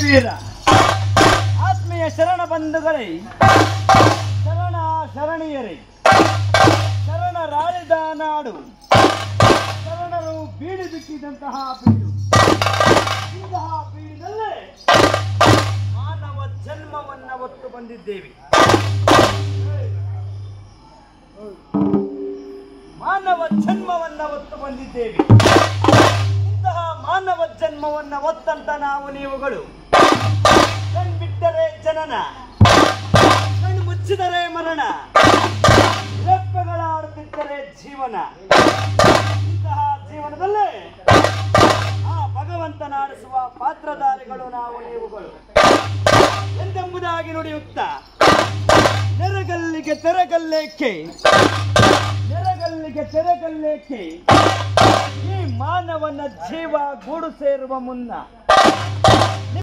ವೀರ ಆತ್ಮೀಯ ಶರಣ ಬಂಧುಗಳೇ, ಶರಣ ಶರಣೀಯರೇ, ಶರಣರಾಳಿದ ನಾಡು, ಶರಣರು ಬೀಡು ಬಿಟ್ಟಿದಂತಹ ಬೀಡು. ಇಂತಹ ಬೀಡಿನಲ್ಲೇ ಮಾನವ ಜನ್ಮವನ್ನ ಹೊತ್ತು ಬಂದಿದ್ದೇವೆ. ಮಾನವ ಜನ್ಮವನ್ನ ಹೊತ್ತು ಬಂದಿದ್ದೇವೆ. ಇಂತಹ ಮಾನವ ಜನ್ಮವನ್ನ ಹೊತ್ತಂತ ನಾವು ನೀವುಗಳು ಕಣ್ಬಿಟ್ಟರೆ ಜನನ, ಕಣ್ಣು ಮುಚ್ಚಿದರೆ ಮರಣ, ರೆಪ್ಪೆಗಳಾಡುತ್ತಿದ್ದರೆ ಜೀವನ. ಇಂತಹ ಜೀವನದಲ್ಲೇ ಆ ಭಗವಂತನ ಆಡಿಸುವ ಪಾತ್ರಧಾರಿಗಳು ನಾವು ನೀವುಗಳು ಎಂದೆಂಬುದಾಗಿ ನುಡಿಯುತ್ತಾ ನೆರಗಲ್ಲಿಗೆ ತೆರಗಲ್ಲೇಕೆ, ನೆರಗಲ್ಲಿಗೆ ತೆರಗಲ್ಲೇಕೆ, ಈ ಮಾನವನ ಜೀವ ಗೂಡು ಸೇರುವ ಮುನ್ನ